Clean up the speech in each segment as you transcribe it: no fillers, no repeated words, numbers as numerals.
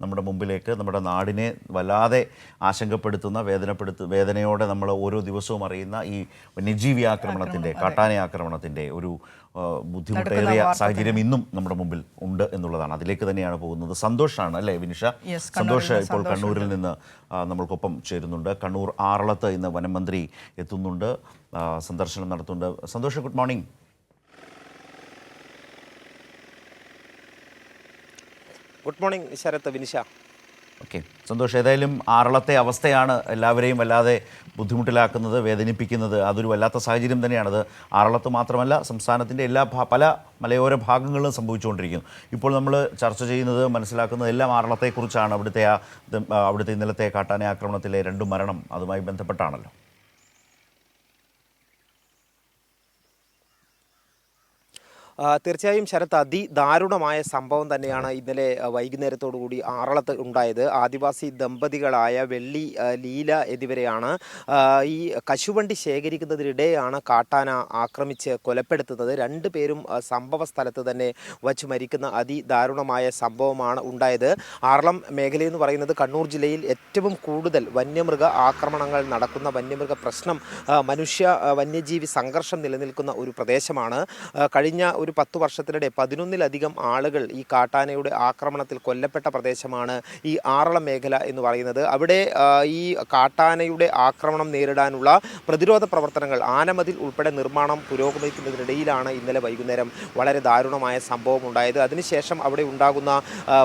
നമ്മുടെ മുമ്പിലേക്ക്, നമ്മുടെ നാടിനെ വല്ലാതെ ആശങ്കപ്പെടുത്തുന്ന, വേദനയോടെ നമ്മൾ ഓരോ ദിവസവും അറിയുന്ന ഈ വന്യജീവി ആക്രമണത്തിൻ്റെ, കാട്ടാന ആക്രമണത്തിൻ്റെ ഒരു ബുദ്ധിമുട്ടേറിയ സാഹചര്യം ഇന്നും നമ്മുടെ മുമ്പിൽ ഉണ്ട് എന്നുള്ളതാണ്. അതിലേക്ക് തന്നെയാണ് പോകുന്നത്. സന്തോഷാണ് അല്ലേ വിനിഷ? സന്തോഷ് ഇപ്പോൾ കണ്ണൂരിൽ നിന്ന് നമ്മൾക്കൊപ്പം ചേരുന്നുണ്ട്. കണ്ണൂർ ആറളത്ത് ഇന്ന് വനം മന്ത്രി എത്തുന്നുണ്ട്, സന്ദർശനം നടത്തുന്നുണ്ട്. Santhosh, good morning. Good morning Sarath, Vinisha. Okay സന്തോഷം. ഏതായാലും ആറളത്തെ അവസ്ഥയാണ് എല്ലാവരെയും വല്ലാതെ ബുദ്ധിമുട്ടിലാക്കുന്നത്, വേദനിപ്പിക്കുന്നത്. അതൊരു വല്ലാത്ത സാഹചര്യം തന്നെയാണത്. ആറളത്ത് മാത്രമല്ല, സംസ്ഥാനത്തിൻ്റെ പല മലയോര ഭാഗങ്ങളിലും സംഭവിച്ചുകൊണ്ടിരിക്കുന്നു. ഇപ്പോൾ നമ്മൾ ചർച്ച ചെയ്യുന്നത്, മനസ്സിലാക്കുന്നത് എല്ലാം ആറളത്തെക്കുറിച്ചാണ്. അവിടുത്തെ ഇന്നലത്തെ കാട്ടാന ആക്രമണത്തിലെ 2 മരണം അതുമായി ബന്ധപ്പെട്ടാണല്ലോ. തീർച്ചയായും ശരത്ത്, അതിദാരുണമായ സംഭവം തന്നെയാണ് ഇന്നലെ വൈകുന്നേരത്തോടുകൂടി ആറളത്ത് ഉണ്ടായത്. ആദിവാസി ദമ്പതികളായ വെള്ളി, ലീല എന്നിവരെയാണ് ഈ കശുവണ്ടി ശേഖരിക്കുന്നതിനിടെയാണ് കാട്ടാന ആക്രമിച്ച് കൊലപ്പെടുത്തുന്നത്. 2 പേരും സംഭവ സ്ഥലത്ത് തന്നെ വച്ച് മരിക്കുന്ന അതിദാരുണമായ സംഭവമാണ് ഉണ്ടായത്. ആറളം മേഖലയെന്ന് പറയുന്നത് കണ്ണൂർ ജില്ലയിൽ ഏറ്റവും കൂടുതൽ വന്യമൃഗ ആക്രമണങ്ങൾ നടക്കുന്ന, വന്യമൃഗ പ്രശ്നം, വന്യജീവി സംഘർഷം നിലനിൽക്കുന്ന ഒരു പ്രദേശമാണ്. കഴിഞ്ഞ ഒരു 10 വർഷത്തിനിടെ 11-ലധികം ആളുകൾ ഈ കാട്ടാനയുടെ ആക്രമണത്തിൽ കൊല്ലപ്പെട്ട പ്രദേശമാണ് ഈ ആറളം മേഖല എന്ന് പറയുന്നത്. അവിടെ ഈ കാട്ടാനയുടെ ആക്രമണം നേരിടാനുള്ള പ്രതിരോധ പ്രവർത്തനങ്ങൾ, ആനമതിൽ ഉൾപ്പെടെ നിർമ്മാണം പുരോഗമിക്കുന്നതിനിടയിലാണ് ഇന്നലെ വൈകുന്നേരം വളരെ ദാരുണമായ സംഭവം ഉണ്ടായത്. അതിനുശേഷം അവിടെ ഉണ്ടാകുന്ന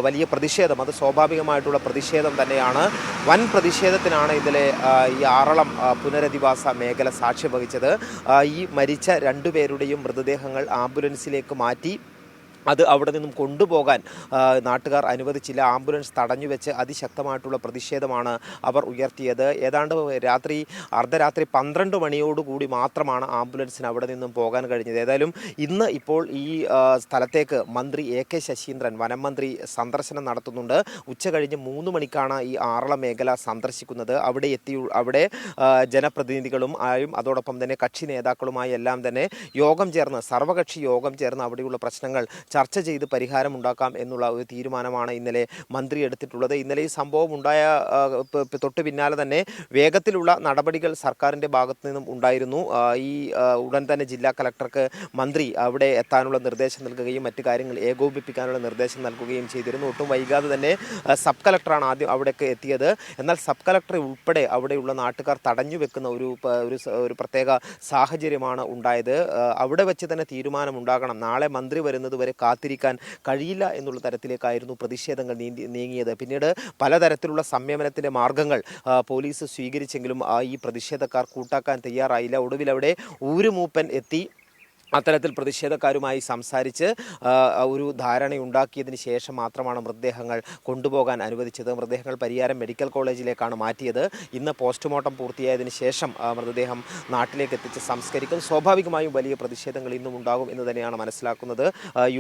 വലിയ പ്രതിഷേധം, അത് സ്വാഭാവികമായിട്ടുള്ള പ്രതിഷേധം തന്നെയാണ്. വൻ പ്രതിഷേധത്തിനാണ് ഇന്നലെ ഈ ആറളം പുനരധിവാസ മേഖല സാക്ഷ്യം വഹിച്ചത്. ഈ മരിച്ച 2 പേരുടെയും മൃതദേഹങ്ങൾ ആംബുലൻസിലേക്ക് മാറ്റി അത് അവിടെ നിന്നും കൊണ്ടുപോകാൻ നാട്ടുകാർ അനുവദിച്ചില്ല. ആംബുലൻസ് തടഞ്ഞുവെച്ച് അതിശക്തമായിട്ടുള്ള പ്രതിഷേധമാണ് അവർ ഉയർത്തിയത്. ഏതാണ്ട് അർദ്ധരാത്രി 12 മണിയോടുകൂടി മാത്രമാണ് ആംബുലൻസിന് അവിടെ നിന്നും പോകാൻ കഴിഞ്ഞത്. ഏതായാലും ഇന്ന് ഇപ്പോൾ ഈ സ്ഥലത്തേക്ക് മന്ത്രി AK ശശീന്ദ്രൻ, വനം മന്ത്രി, സന്ദർശനം നടത്തുന്നുണ്ട്. ഉച്ച കഴിഞ്ഞ് 3 മണിക്കാണ് ഈ ആറളം മേഖല സന്ദർശിക്കുന്നത്. അവിടെ ജനപ്രതിനിധികളും അതോടൊപ്പം തന്നെ കക്ഷി നേതാക്കളുമായി എല്ലാം തന്നെ സർവകക്ഷി യോഗം ചേർന്ന് അവിടെയുള്ള പ്രശ്നങ്ങൾ ചർച്ച ചെയ്ത് പരിഹാരമുണ്ടാക്കാം എന്നുള്ള ഒരു തീരുമാനമാണ് ഇന്നലെ മന്ത്രി എടുത്തിട്ടുള്ളത്. ഇന്നലെ ഈ സംഭവം ഉണ്ടായ തൊട്ട് പിന്നാലെ തന്നെ വേഗത്തിലുള്ള നടപടികൾ സർക്കാരിൻ്റെ ഭാഗത്തു നിന്നും ഉണ്ടായിരുന്നു. ഉടൻ തന്നെ ജില്ലാ കളക്ടർക്ക് മന്ത്രി അവിടെ എത്താനുള്ള നിർദ്ദേശം നൽകുകയും മറ്റു കാര്യങ്ങൾ ഏകോപിപ്പിക്കാനുള്ള നിർദ്ദേശം നൽകുകയും ചെയ്തിരുന്നു. ഒട്ടും വൈകാതെ തന്നെ സബ് കളക്ടറാണ് ആദ്യം അവിടേക്ക് എത്തിയത്. എന്നാൽ സബ് കളക്ടറെ ഉൾപ്പെടെ അവിടെയുള്ള നാട്ടുകാർ തടഞ്ഞു വെക്കുന്ന ഒരു പ്രത്യേക സാഹചര്യമാണ് ഉണ്ടായത്. അവിടെ വെച്ച് തന്നെ തീരുമാനമുണ്ടാകണം, നാളെ മന്ത്രി വരുന്നത് വരെ കാത്തിരിക്കാൻ കഴിയില്ല എന്നുള്ള തരത്തിലേക്കായിരുന്നു പ്രതിഷേധങ്ങൾ നീങ്ങിയത്. പിന്നീട് പലതരത്തിലുള്ള സംയമനത്തിൻ്റെ മാർഗങ്ങൾ പോലീസ് സ്വീകരിച്ചെങ്കിലും ഈ പ്രതിഷേധക്കാർ കൂട്ടാക്കാൻ തയ്യാറായില്ല. ഒടുവിൽ അവിടെ ഊരുമൂപ്പൻ എത്തി അത്തരത്തിൽ പ്രതിഷേധക്കാരുമായി സംസാരിച്ച് ഒരു ധാരണയുണ്ടാക്കിയതിന് ശേഷം മാത്രമാണ് മൃതദേഹങ്ങൾ കൊണ്ടുപോകാൻ അനുവദിച്ചത്. മൃതദേഹങ്ങൾ പരിയാരം മെഡിക്കൽ കോളേജിലേക്കാണ് മാറ്റിയത്. ഇന്ന് പോസ്റ്റ്മോർട്ടം പൂർത്തിയായതിനു ശേഷം മൃതദേഹം നാട്ടിലേക്ക് എത്തിച്ച് സംസ്കരിക്കും. സ്വാഭാവികമായും വലിയ പ്രതിഷേധങ്ങൾ ഇന്നും ഉണ്ടാകും എന്ന് തന്നെയാണ് മനസ്സിലാക്കുന്നത്.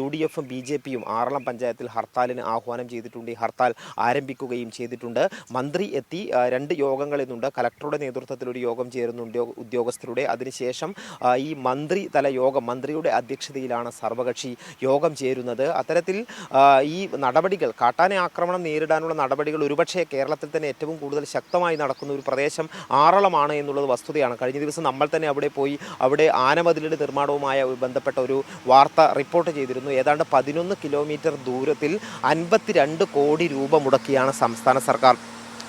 UDF-ഉം BJP-യും ആറളം പഞ്ചായത്തിൽ ഹർത്താലിന് ആഹ്വാനം ചെയ്തിട്ടുണ്ട്. ഈ ഹർത്താൽ ആരംഭിക്കുകയും ചെയ്തിട്ടുണ്ട്. മന്ത്രി എത്തി 2 യോഗങ്ങൾ ഇന്നുണ്ട്. കലക്ടറുടെ നേതൃത്വത്തിൽ ഒരു യോഗം ചേരുന്നുണ്ട് ഉദ്യോഗസ്ഥരുടെ. അതിനുശേഷം ഈ മന്ത്രിതല യോഗം, മന്ത്രിയുടെ അധ്യക്ഷതയിലാണ് സർവകക്ഷി യോഗം ചേരുന്നത്. അത്തരത്തിൽ ഈ നടപടികൾ, കാട്ടാന ആക്രമണം നേരിടാനുള്ള നടപടികൾ ഒരുപക്ഷെ കേരളത്തിൽ തന്നെ ഏറ്റവും കൂടുതൽ ശക്തമായി നടക്കുന്ന ഒരു പ്രദേശം ആറളമാണ് എന്നുള്ളത് വസ്തുതയാണ്. കഴിഞ്ഞ ദിവസം നമ്മൾ തന്നെ അവിടെ പോയി അവിടെ ആനമതിലിൻ്റെ നിർമ്മാണവുമായി ബന്ധപ്പെട്ട ഒരു വാർത്ത റിപ്പോർട്ട് ചെയ്തിരുന്നു. ഏതാണ്ട് 11 കിലോമീറ്റർ ദൂരത്തിൽ 52 കോടി രൂപ മുടക്കിയാണ് സംസ്ഥാന സർക്കാർ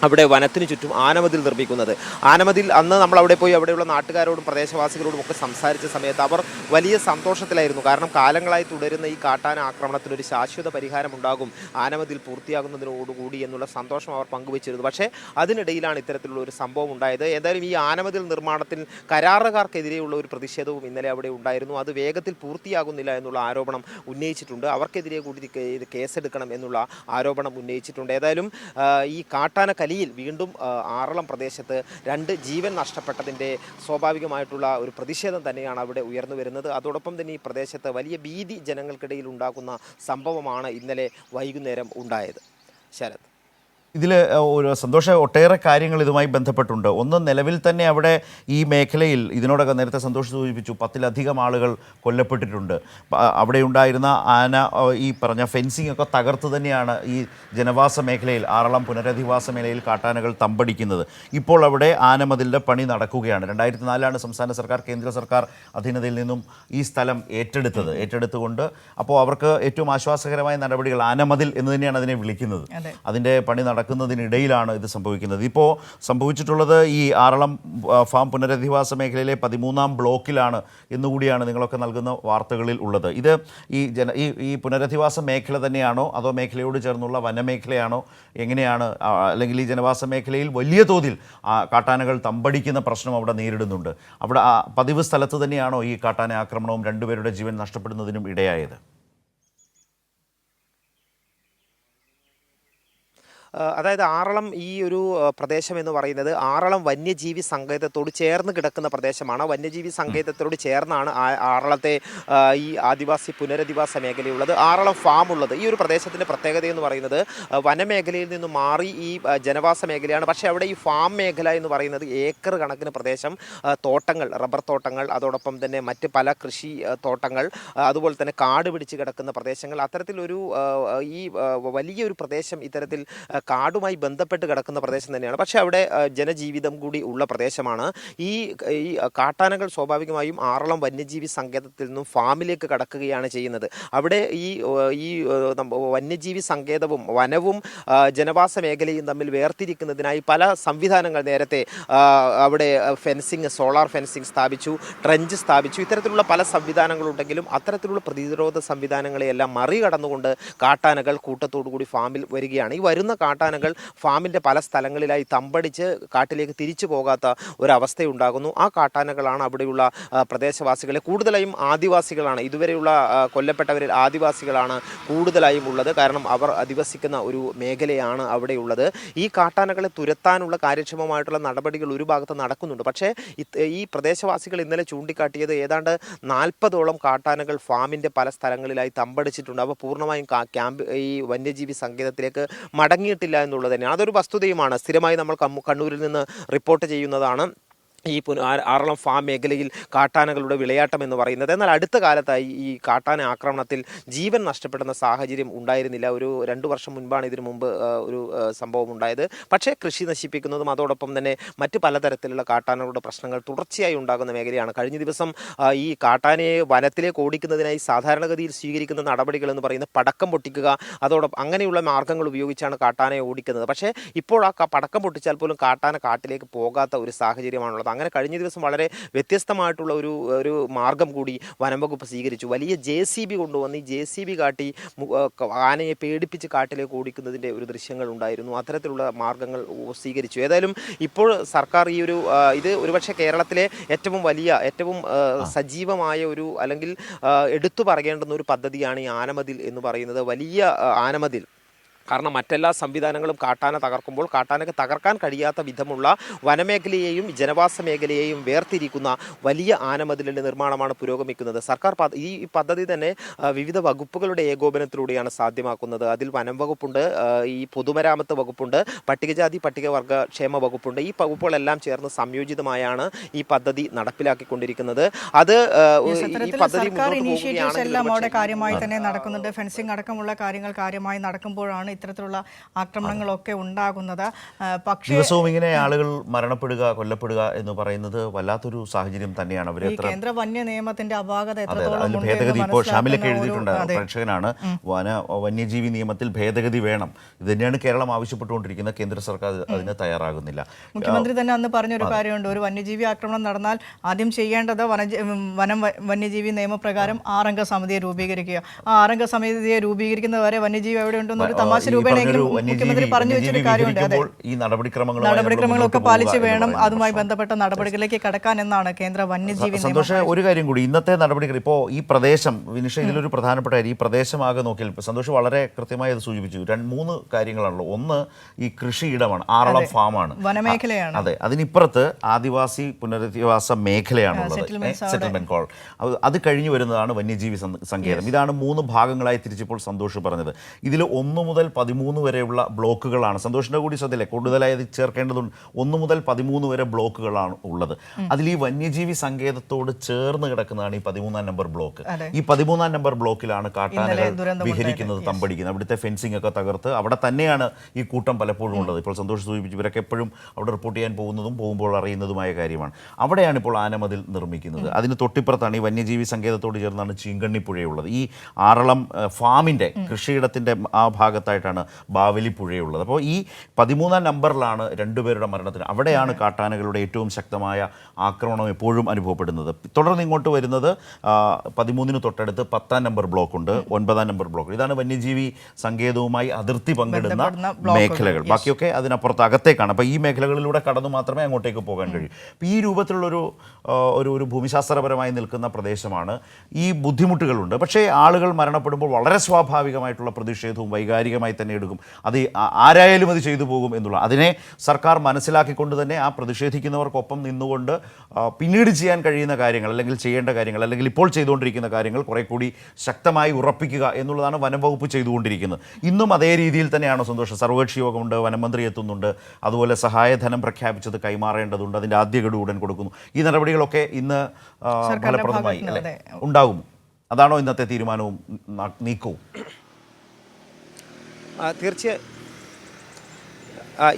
അവിടെ വനത്തിന് ചുറ്റും ആനമതിൽ നിർമ്മിക്കുന്നത്. ആനമതിൽ അന്ന് നമ്മൾ അവിടെ പോയി അവിടെയുള്ള നാട്ടുകാരോടും പ്രദേശവാസികളോടും ഒക്കെ സംസാരിച്ച സമയത്ത് അവർ വലിയ സന്തോഷത്തിലായിരുന്നു. കാരണം കാലങ്ങളായി തുടരുന്ന ഈ കാട്ടാന ആക്രമണത്തിനൊരു ശാശ്വത പരിഹാരം ഉണ്ടാകും ആനമതിൽ പൂർത്തിയാകുന്നതിനോടുകൂടി എന്നുള്ള സന്തോഷം അവർ പങ്കുവച്ചിരുന്നു. പക്ഷേ അതിനിടയിലാണ് ഇത്തരത്തിലുള്ള ഒരു സംഭവം ഉണ്ടായത്. ഏതായാലും ഈ ആനമതിൽ നിർമ്മാണത്തിൽ കരാറുകാർക്കെതിരെയുള്ള ഒരു പ്രതിഷേധവും ഇന്നലെ അവിടെ ഉണ്ടായിരുന്നു. അത് വേഗത്തിൽ പൂർത്തിയാകുന്നില്ല എന്നുള്ള ആരോപണം ഉന്നയിച്ചിട്ടുണ്ട്. അവർക്കെതിരെ കൂടി കേസെടുക്കണം എന്നുള്ള ആരോപണം ഉന്നയിച്ചിട്ടുണ്ട്. ഏതായാലും ഈ കാട്ടാന കലിയിൽ വീണ്ടും ആറളം പ്രദേശത്ത് 2 ജീവൻ നഷ്ടപ്പെട്ടതിൻ്റെ സ്വാഭാവികമായിട്ടുള്ള ഒരു പ്രതിഷേധം തന്നെയാണ് അവിടെ ഉയർന്നു വരുന്നത്. അതോടൊപ്പം തന്നെ ഈ പ്രദേശത്ത് വലിയ ഭീതി ജനങ്ങൾക്കിടയിൽ ഉണ്ടാക്കുന്ന സംഭവമാണ് ഇന്നലെ വൈകുന്നേരം ഉണ്ടായത്. ശരത്. ഇതിൽ ഒരു ഒട്ടേറെ കാര്യങ്ങൾ ഇതുമായി ബന്ധപ്പെട്ടുണ്ട്. ഒന്ന്, നിലവിൽ തന്നെ അവിടെ ഈ മേഖലയിൽ ഇതിനോടൊക്കെ നേരത്തെ സന്തോഷ് സൂചിപ്പിച്ചു 10-ലധികം ആളുകൾ കൊല്ലപ്പെട്ടിട്ടുണ്ട്. അവിടെ ഉണ്ടായിരുന്ന ആന ഈ പറഞ്ഞ ഫെൻസിംഗ് ഒക്കെ തകർത്ത് തന്നെയാണ് ഈ ജനവാസ മേഖലയിൽ, ആറളം പുനരധിവാസ മേഖലയിൽ കാട്ടാനകൾ തമ്പടിക്കുന്നത്. ഇപ്പോൾ അവിടെ ആനമതിലിൻ്റെ പണി നടക്കുകയാണ്. 2004 സംസ്ഥാന സർക്കാർ കേന്ദ്ര സർക്കാർ അധീനതയിൽ നിന്നും ഈ സ്ഥലം ഏറ്റെടുത്തുകൊണ്ട് അപ്പോൾ അവർക്ക് ഏറ്റവും ആശ്വാസകരമായ നടപടികൾ, ആനമതിൽ എന്ന് തന്നെയാണ് അതിനെ വിളിക്കുന്നത്, അതിൻ്റെ പണി നടക്കുന്നതിനിടയിലാണ് ഇത് സംഭവിക്കുന്നത്. ഇപ്പോൾ സംഭവിച്ചിട്ടുള്ളത് ഈ ആറളം ഫാം പുനരധിവാസ മേഖലയിലെ 13-ാം ബ്ലോക്കിലാണ് എന്നുകൂടിയാണ് നിങ്ങളൊക്കെ നൽകുന്ന വാർത്തകളിൽ ഉള്ളത്. ഇത് ഈ പുനരധിവാസ മേഖല തന്നെയാണോ അതോ മേഖലയോട് ചേർന്നുള്ള വനമേഖലയാണോ, എങ്ങനെയാണ്? അല്ലെങ്കിൽ ഈ ജനവാസ മേഖലയിൽ വലിയ തോതിൽ കാട്ടാനകൾ തമ്പടിക്കുന്ന പ്രശ്നം അവിടെ നേരിടുന്നുണ്ട്. അവിടെ പതിവ് സ്ഥലത്ത് തന്നെയാണോ ഈ കാട്ടാന ആക്രമണവും 2 പേരുടെ ജീവൻ നഷ്ടപ്പെടുന്നതിനും ഇടയായത്? അതായത് ആറളം ഈ ഒരു പ്രദേശം എന്ന് പറയുന്നത് ആറളം വന്യജീവി സങ്കേതത്തോട് ചേർന്ന് കിടക്കുന്ന പ്രദേശമാണ്. വന്യജീവി സങ്കേതത്തോട് ചേർന്നാണ് ആറളത്തെ ഈ ആദിവാസി പുനരധിവാസ മേഖലയുള്ളത്, ആറളം ഫാം ഉള്ളത്. ഈ ഒരു പ്രദേശത്തിൻ്റെ പ്രത്യേകത എന്ന് പറയുന്നത് വനമേഖലയിൽ നിന്നും മാറി ഈ ജനവാസ മേഖലയാണ്. പക്ഷേ അവിടെ ഈ ഫാം മേഖല എന്ന് പറയുന്നത് ഏക്കർ കണക്കിന് പ്രദേശം, തോട്ടങ്ങൾ, റബ്ബർ തോട്ടങ്ങൾ, അതോടൊപ്പം തന്നെ മറ്റ് പല കൃഷി തോട്ടങ്ങൾ, അതുപോലെ തന്നെ കാട് പിടിച്ച് കിടക്കുന്ന പ്രദേശങ്ങൾ, അത്തരത്തിലൊരു ഈ വലിയൊരു പ്രദേശം ഇത്തരത്തിൽ കാടുമായി ബന്ധപ്പെട്ട് കിടക്കുന്ന പ്രദേശം തന്നെയാണ്. പക്ഷേ അവിടെ ജനജീവിതം കൂടി ഉള്ള പ്രദേശമാണ്. ഈ കാട്ടാനകൾ സ്വാഭാവികമായും ആറളം വന്യജീവി സങ്കേതത്തിൽ നിന്നും ഫാമിലേക്ക് കടക്കുകയാണ് ചെയ്യുന്നത്. അവിടെ ഈ വന്യജീവി സങ്കേതവും വനവും ജനവാസ മേഖലയും തമ്മിൽ വേർതിരിക്കുന്നതിനായി പല സംവിധാനങ്ങൾ നേരത്തെ അവിടെ ഫെൻസിങ്, സോളാർ ഫെൻസിങ് സ്ഥാപിച്ചു, ട്രെഞ്ച് സ്ഥാപിച്ചു. ഇത്തരത്തിലുള്ള പല സംവിധാനങ്ങളുണ്ടെങ്കിലും അത്തരത്തിലുള്ള പ്രതിരോധ സംവിധാനങ്ങളെയെല്ലാം മറികടന്നുകൊണ്ട് കാട്ടാനകൾ കൂട്ടത്തോടു കൂടി ഫാമിൽ വരികയാണ്. ഈ വരുന്ന കാട്ടാനകൾ ഫാമിൻ്റെ പല സ്ഥലങ്ങളിലായി തമ്പടിച്ച് കാട്ടിലേക്ക് തിരിച്ചു പോകാത്ത ഒരവസ്ഥയുണ്ടാകുന്നു. ആ കാട്ടാനകളാണ് അവിടെയുള്ള പ്രദേശവാസികളെ, കൂടുതലായും ആദിവാസികളാണ്, ഇതുവരെയുള്ള കൊല്ലപ്പെട്ടവരിൽ ആദിവാസികളാണ് കൂടുതലായും ഉള്ളത്. കാരണം അവർ അധിവസിക്കുന്ന ഒരു മേഖലയാണ് അവിടെയുള്ളത്. ഈ കാട്ടാനകളെ തുരത്താനുള്ള കാര്യക്ഷമമായിട്ടുള്ള നടപടികൾ ഒരു ഭാഗത്ത് നടക്കുന്നുണ്ട്. പക്ഷേ ഈ പ്രദേശവാസികൾ ഇന്നലെ ചൂണ്ടിക്കാട്ടിയത് ഏതാണ്ട് 40ഓളം കാട്ടാനകൾ ഫാമിൻ്റെ പല സ്ഥലങ്ങളിലായി തമ്പടിച്ചിട്ടുണ്ട്. അവ പൂർണ്ണമായും ഈ വന്യജീവി സങ്കേതത്തിലേക്ക് മടങ്ങിയിട്ടില്ല എന്നുള്ളത് തന്നെയാണ്. അതൊരു വസ്തുതയുമാണ്. സ്ഥിരമായി നമ്മൾ കണ്ണൂരിൽ നിന്ന് റിപ്പോർട്ട് ചെയ്യുന്നതാണ് ഈ ആറളം ഫാം മേഖലയിൽ കാട്ടാനകളുടെ വിളയാട്ടം എന്ന് പറയുന്നത്. എന്നാൽ അടുത്ത കാലത്തായി ഈ കാട്ടാന ആക്രമണത്തിൽ ജീവൻ നഷ്ടപ്പെടുന്ന സാഹചര്യം ഉണ്ടായിരുന്നില്ല. ഒരു 2 വർഷം മുൻപാണ് ഇതിനു മുമ്പ് ഒരു സംഭവം ഉണ്ടായത്. പക്ഷേ കൃഷി നശിപ്പിക്കുന്നതും അതോടൊപ്പം തന്നെ മറ്റ് പലതരത്തിലുള്ള കാട്ടാനകളുടെ പ്രശ്നങ്ങൾ തുടർച്ചയായി ഉണ്ടാകുന്ന മേഖലയാണ്. കഴിഞ്ഞ ദിവസം ഈ കാട്ടാനയെ വനത്തിലേക്ക് ഓടിക്കുന്നതിനായി സാധാരണഗതിയിൽ സ്വീകരിക്കുന്ന നടപടികൾ എന്ന് പറയുന്നത് പടക്കം പൊട്ടിക്കുക, അതോടൊപ്പം അങ്ങനെയുള്ള മാർഗ്ഗങ്ങൾ ഉപയോഗിച്ചാണ് കാട്ടാനയെ ഓടിക്കുന്നത്. പക്ഷേ ഇപ്പോൾ ആ പടക്കം പൊട്ടിച്ചാൽ പോലും കാട്ടാന കാട്ടിലേക്ക് പോകാത്ത ഒരു സാഹചര്യമാണുള്ളത്. അങ്ങനെ കഴിഞ്ഞ ദിവസം വളരെ വ്യത്യസ്തമായിട്ടുള്ള ഒരു മാർഗം കൂടി വനംവകുപ്പ് സ്വീകരിച്ചു. വലിയ JCB കൊണ്ടുവന്ന് ഈ JCB കാട്ടി ആനയെ പേടിപ്പിച്ച് കാട്ടിലേക്ക് ഓടിക്കുന്നതിൻ്റെ ഒരു ദൃശ്യങ്ങൾ ഉണ്ടായിരുന്നു. അത്തരത്തിലുള്ള മാർഗങ്ങൾ സ്വീകരിച്ചു. ഏതായാലും ഇപ്പോൾ സർക്കാർ ഇത് ഒരുപക്ഷെ കേരളത്തിലെ ഏറ്റവും വലിയ, ഏറ്റവും സജീവമായ ഒരു, അല്ലെങ്കിൽ എടുത്തു പറയേണ്ടുന്ന ഒരു പദ്ധതിയാണ് ഈ ആനമതിൽ എന്ന് പറയുന്നത്. വലിയ ആനമതിൽ. കാരണം മറ്റെല്ലാ സംവിധാനങ്ങളും കാട്ടാന തകർക്കുമ്പോൾ കാട്ടാനക്ക് തകർക്കാൻ കഴിയാത്ത വിധമുള്ള വനമേഖലയെയും ജനവാസ മേഖലയെയും വേർതിരിക്കുന്ന വലിയ ആനമതിലിൻ്റെ നിർമ്മാണമാണ് പുരോഗമിക്കുന്നത്. സർക്കാർ ഈ പദ്ധതി തന്നെ വിവിധ വകുപ്പുകളുടെ ഏകോപനത്തിലൂടെയാണ് സാധ്യമാക്കുന്നത്. അതിൽ വനം വകുപ്പുണ്ട്, ഈ പൊതുമരാമത്ത് വകുപ്പുണ്ട്, പട്ടികജാതി പട്ടികവർഗ ക്ഷേമ വകുപ്പുണ്ട്. ഈ വകുപ്പുകളെല്ലാം ചേർന്ന് സംയോജിതമായാണ് ഈ പദ്ധതി നടപ്പിലാക്കിക്കൊണ്ടിരിക്കുന്നത്. അത് ഈ പദ്ധതി അവിടെ കാര്യമായി തന്നെ നടക്കുന്നുണ്ട്. ഫെൻസിംഗ് അടക്കമുള്ള കാര്യങ്ങൾ കാര്യമായി നടക്കുമ്പോഴാണ് ഇത്തരത്തിലുള്ള ആക്രമണങ്ങളൊക്കെ ഉണ്ടാകുന്നത്. പക്ഷേ ദിവസവും ഇങ്ങനെ ആളുകൾ മരണപ്പെടുക, കൊല്ലപ്പെടുക എന്ന് പറയുന്നത് വല്ലാത്തൊരു സാഹചര്യം തന്നെയാണ്. അവർ കേന്ദ്ര വന്യ നിയമത്തിന്റെ അപാകത എത്രത്തോളം ഭേദഗതി ഇപ്പോൾ ഷാമിലൊക്കെ എഴുതിയിട്ടുണ്ട്. പ്രേക്ഷകനാണ്, വന്യജീവി നിയമത്തിൽ ഭേദഗതി വേണം. ഇത് തന്നെയാണ് കേരളം ആവശ്യപ്പെട്ടുകൊണ്ടിരിക്കുന്നത്. കേന്ദ്ര സർക്കാർ അതിന് തയ്യാറാകുന്നില്ല. മുഖ്യമന്ത്രി തന്നെ അന്ന് പറഞ്ഞൊരു കാര്യമുണ്ട്, ഒരു വന്യജീവി ആക്രമണം നടന്നാൽ ആദ്യം ചെയ്യേണ്ടത് വന്യജീവി നിയമപ്രകാരം 6 അംഗ സമിതിയെ രൂപീകരിക്കുക. ആ 6 അംഗ സമിതിയെ രൂപീകരിക്കുന്നവരെ വന്യജീവി എവിടെ ഉണ്ടെന്ന് ഒരു തമാശ മുഖ്യമന്ത്രി പറഞ്ഞു വെച്ചൊരു കാര്യമുണ്ട്. ഈ നടപടിക്രമങ്ങളൊക്കെ പാലിച്ച് വേണം അതുമായി ബന്ധപ്പെട്ട നടപടികളിലേക്ക് കടക്കാൻ എന്നാണ് കേന്ദ്ര വന്യജീവി. സന്തോഷം, ഒരു കാര്യം കൂടി, ഇന്നത്തെ നടപടികൾ ഇപ്പോൾ ഈ പ്രദേശം, വിനിഷ ഇതിലൊരു പ്രധാനപ്പെട്ട കാര്യം, ഈ പ്രദേശമാകെ നോക്കിയാൽ സന്തോഷം വളരെ കൃത്യമായി അത് സൂചിപ്പിച്ചു. 3 കാര്യങ്ങളാണല്ലോ. ഒന്ന്, ഈ കൃഷിയിടമാണ്, ആറളം ഫാമാണ്, വനമേഖലയാണ്. അതെ, അതിനിപ്പുറത്ത് ആദിവാസി പുനരധിവാസ മേഖലയാണുള്ളത്, സെറ്റിൽമെന്റ് കോൾ. അത് കഴിഞ്ഞു വരുന്നതാണ് വന്യജീവി സങ്കേതം. ഇതാണ് 3 ഭാഗങ്ങളായി തിരിച്ചിപ്പോൾ സന്തോഷ് പറഞ്ഞത്. ഇതിൽ 1 മുതൽ 13 വരെയുള്ള ബ്ലോക്കുകളാണ്. സന്തോഷിൻ്റെ കൂടി ശ്രദ്ധയില്ലേ, കൂടുതലായി അത് ചേർക്കേണ്ടതുണ്ട്. 1 മുതൽ 13 വരെ ബ്ലോക്കുകളാണ് ഉള്ളത്. അതിൽ ഈ വന്യജീവി സങ്കേതത്തോട് ചേർന്ന് കിടക്കുന്നതാണ് ഈ 13-ാം നമ്പർ ബ്ലോക്ക്. ഈ 13-ാം നമ്പർ ബ്ലോക്കിലാണ് കാട്ടാനകൾ വിഹരിക്കുന്നത്, തമ്പടിക്കുന്നത്. അവിടുത്തെ ഫെൻസിംഗ് ഒക്കെ തകർത്ത് അവിടെ തന്നെയാണ് ഈ കൂട്ടം പലപ്പോഴും ഉള്ളത്. ഇപ്പോൾ സന്തോഷ് സൂചിപ്പിച്ചു, ഇവരൊക്കെ എപ്പോഴും അവിടെ റിപ്പോർട്ട് ചെയ്യാൻ പോകുമ്പോൾ അറിയുന്നതുമായ കാര്യമാണ്. അവിടെയാണ് ഇപ്പോൾ ആനമതിൽ നിർമ്മിക്കുന്നത്. അതിന് തൊട്ടിപ്പുറത്താണ് ഈ വന്യജീവി സങ്കേതത്തോട് ചേർന്നാണ് ചീങ്കണ്ണിപ്പുഴയുള്ളത്. ഈ ആറളം ഫാമിൻ്റെ കൃഷിയിടത്തിൻ്റെ ആ ഭാഗത്തായിട്ടാണ് ബാവലിപ്പുഴയുള്ളത്. അപ്പോൾ ഈ 13-ാം നമ്പറിലാണ് രണ്ടുപേരുടെ മരണത്തിന്. അവിടെയാണ് കാട്ടാനകളുടെ ഏറ്റവും ശക്തമായ ആക്രമണം എപ്പോഴും അനുഭവപ്പെടുന്നത്. തുടർന്ന് ഇങ്ങോട്ട് വരുന്നത് 13-ന് തൊട്ടടുത്ത് 10-ാം നമ്പർ ബ്ലോക്കുണ്ട്, 9-ാം നമ്പർ ബ്ലോക്ക്. ഇതാണ് വന്യജീവി സങ്കേതവുമായി അതിർത്തി പങ്കിടുന്ന മേഖലകൾ. ബാക്കിയൊക്കെ അതിനപ്പുറത്ത് അകത്തേക്കാണ്. അപ്പോൾ ഈ മേഖലകളിലൂടെ കടന്നു മാത്രമേ അങ്ങോട്ടേക്ക് പോകാൻ കഴിയൂ. അപ്പോൾ ഈ രൂപത്തിലുള്ളൊരു ഒരു ഭൂമിശാസ്ത്രപരമായി നിൽക്കുന്ന പ്രദേശമാണ്. ഈ ബുദ്ധിമുട്ടുകളുണ്ട്. പക്ഷേ ആളുകൾ മരണപ്പെടുമ്പോൾ വളരെ സ്വാഭാവികമായിട്ടുള്ള പ്രതിഷേധവും വൈകാരികമായി തന്നെ എടുക്കും. അത് ആരായാലും അത് ചെയ്തു പോകും എന്നുള്ള അതിനെ സർക്കാർ മനസ്സിലാക്കിക്കൊണ്ട് തന്നെ ആ പ്രതിഷേധിക്കുന്നവർക്കൊപ്പം നിന്നുകൊണ്ട് പിന്നീട് ചെയ്യാൻ കഴിയുന്ന കാര്യങ്ങൾ, അല്ലെങ്കിൽ ചെയ്യേണ്ട കാര്യങ്ങൾ, അല്ലെങ്കിൽ ഇപ്പോൾ ചെയ്തുകൊണ്ടിരിക്കുന്ന കാര്യങ്ങൾ കുറെ കൂടി ശക്തമായി ഉറപ്പിക്കുക എന്നുള്ളതാണ് വനം വകുപ്പ് ചെയ്തുകൊണ്ടിരിക്കുന്നത്. ഇന്നും അതേ രീതിയിൽ തന്നെയാണ് സന്തോഷം. സർവകക്ഷി യോഗമുണ്ട്, വനമന്ത്രി എത്തുന്നുണ്ട്, അതുപോലെ സഹായധനം പ്രഖ്യാപിച്ചത് കൈമാറേണ്ടതുണ്ട്, അതിൻ്റെ ആദ്യ ഗഡു ഉടൻ കൊടുക്കുന്നു. ഈ നടപടികളൊക്കെ ഇന്ന് ഫലപ്രദമായി അല്ലേ ഉണ്ടാകും? അതാണോ ഇന്നത്തെ തീരുമാനവും നീക്കവും? തീർച്ചയായും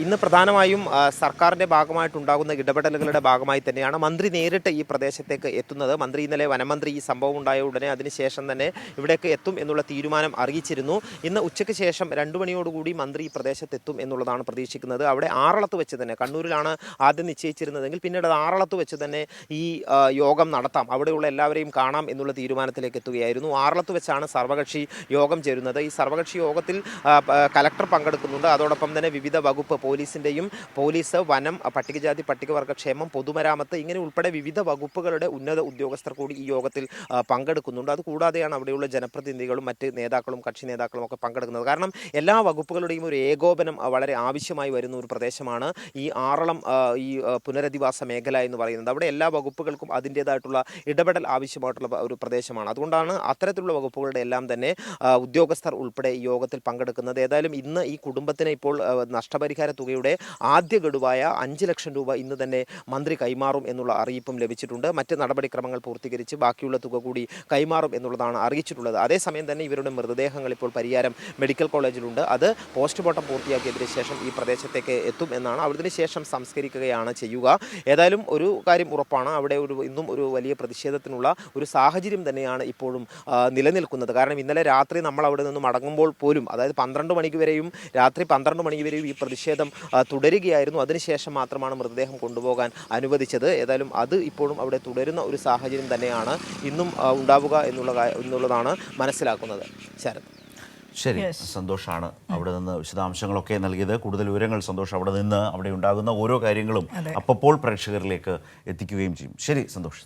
ഇന്ന് പ്രധാനമായും സർക്കാരിൻ്റെ ഭാഗമായിട്ടുണ്ടാകുന്ന ഇടപെടലുകളുടെ ഭാഗമായി തന്നെയാണ് മന്ത്രി നേരിട്ട് ഈ പ്രദേശത്തേക്ക് എത്തുന്നത്. മന്ത്രി ഇന്നലെ വനമന്ത്രി ഈ സംഭവം ഉണ്ടായ ഉടനെ അതിനുശേഷം തന്നെ ഇവിടേക്ക് എത്തും എന്നുള്ള തീരുമാനം അറിയിച്ചിരുന്നു. ഇന്ന് ഉച്ചയ്ക്ക് ശേഷം 2 മണിയോടുകൂടി മന്ത്രി ഈ പ്രദേശത്തെത്തും എന്നുള്ളതാണ് പ്രതീക്ഷിക്കുന്നത്. അവിടെ ആറളത്ത് വെച്ച് തന്നെ, കണ്ണൂരിലാണ് ആദ്യം നിശ്ചയിച്ചിരുന്നതെങ്കിൽ പിന്നീട് അത് ആറളത്ത് വെച്ച് തന്നെ ഈ യോഗം നടത്താം, അവിടെയുള്ള എല്ലാവരെയും കാണാം എന്നുള്ള തീരുമാനത്തിലേക്ക് എത്തുകയായിരുന്നു. ആറളത്ത് വെച്ചാണ് സർവകക്ഷി യോഗം ചേരുന്നത്. ഈ സർവകക്ഷി യോഗത്തിൽ കലക്ടർ പങ്കെടുക്കുന്നുണ്ട്. അതോടൊപ്പം തന്നെ വിവിധ വകുപ്പ്, പോലീസ്, വനം, പട്ടികജാതി പട്ടികവർഗ ക്ഷേമം, പൊതുമരാമത്ത്, ഇങ്ങനെ ഉൾപ്പെടെ വിവിധ വകുപ്പുകളുടെ ഉന്നത ഉദ്യോഗസ്ഥർ കൂടി ഈ യോഗത്തിൽ പങ്കെടുക്കുന്നുണ്ട്. അതുകൂടാതെയാണ് അവിടെയുള്ള ജനപ്രതിനിധികളും മറ്റ് നേതാക്കളും കക്ഷി നേതാക്കളും ഒക്കെ പങ്കെടുക്കുന്നത്. കാരണം എല്ലാ വകുപ്പുകളുടെയും ഒരു ഏകോപനം വളരെ ആവശ്യമായി വരുന്ന ഒരു പ്രദേശമാണ് ഈ ആറളം ഈ പുനരധിവാസ മേഖല എന്ന് പറയുന്നത്. അവിടെ എല്ലാ വകുപ്പുകൾക്കും അതിൻ്റേതായിട്ടുള്ള ഇടപെടൽ ആവശ്യമായിട്ടുള്ള ഒരു പ്രദേശമാണ്. അതുകൊണ്ടാണ് അത്തരത്തിലുള്ള വകുപ്പുകളുടെ എല്ലാം തന്നെ ഉദ്യോഗസ്ഥർ ഉൾപ്പെടെ ഈ യോഗത്തിൽ പങ്കെടുക്കുന്നത്. ഏതായാലും ഇന്ന് ഈ കുടുംബത്തിന് ഇപ്പോൾ നഷ്ടപരിഹാര തുകയുടെ ആദ്യ ഗഡുവായ 5 ലക്ഷം രൂപ ഇന്ന് തന്നെ മന്ത്രി കൈമാറും എന്നുള്ള അറിയിപ്പും ലഭിച്ചിട്ടുണ്ട്. മറ്റ് നടപടിക്രമങ്ങൾ പൂർത്തീകരിച്ച് ബാക്കിയുള്ള തുക കൂടി കൈമാറും എന്നുള്ളതാണ് അറിയിച്ചിട്ടുള്ളത്. അതേസമയം തന്നെ ഇവരുടെ മൃതദേഹങ്ങൾ ഇപ്പോൾ പരിയാരം മെഡിക്കൽ കോളേജിലുണ്ട്. അത് പോസ്റ്റ്മോർട്ടം പൂർത്തിയാക്കിയതിനു ശേഷം ഈ പ്രദേശത്തേക്ക് എത്തും എന്നാണ്. അതിന് ശേഷം സംസ്കരിക്കുകയാണ് ചെയ്യുക. ഏതായാലും ഒരു കാര്യം ഉറപ്പാണ്, അവിടെ ഇന്നും ഒരു വലിയ പ്രതിഷേധത്തിനുള്ള ഒരു സാഹചര്യം തന്നെയാണ് ഇപ്പോഴും നിലനിൽക്കുന്നത്. കാരണം ഇന്നലെ രാത്രി നമ്മൾ അവിടെ നിന്ന് മടങ്ങുമ്പോൾ പോലും, അതായത് 12 മണിക്ക് വരെയും രാത്രി 12 മണിക്ക് വരെയും ഈ പ്രതിഷേധം തുടരുകയായിരുന്നു. അതിനുശേഷം മാത്രമാണ് മൃതദേഹം കൊണ്ടുപോകാൻ അനുവദിച്ചത്. ഏതായാലും അത് ഇപ്പോഴും അവിടെ തുടരുന്ന ഒരു സാഹചര്യം തന്നെയാണ് ഇന്നും ഉണ്ടാവുക എന്നുള്ളതാണ് മനസ്സിലാക്കുന്നത്. ശരത്. ശരി, സന്തോഷാണ് അവിടെ നിന്ന് വിശദാംശങ്ങളൊക്കെ നൽകിയത്. കൂടുതൽ വിവരങ്ങൾ സന്തോഷം അവിടെ നിന്ന് അവിടെ ഉണ്ടാകുന്ന ഓരോ കാര്യങ്ങളും അപ്പോൾ പ്രേക്ഷകരിലേക്ക് എത്തിക്കുകയും ചെയ്യും. ശരി സന്തോഷ്.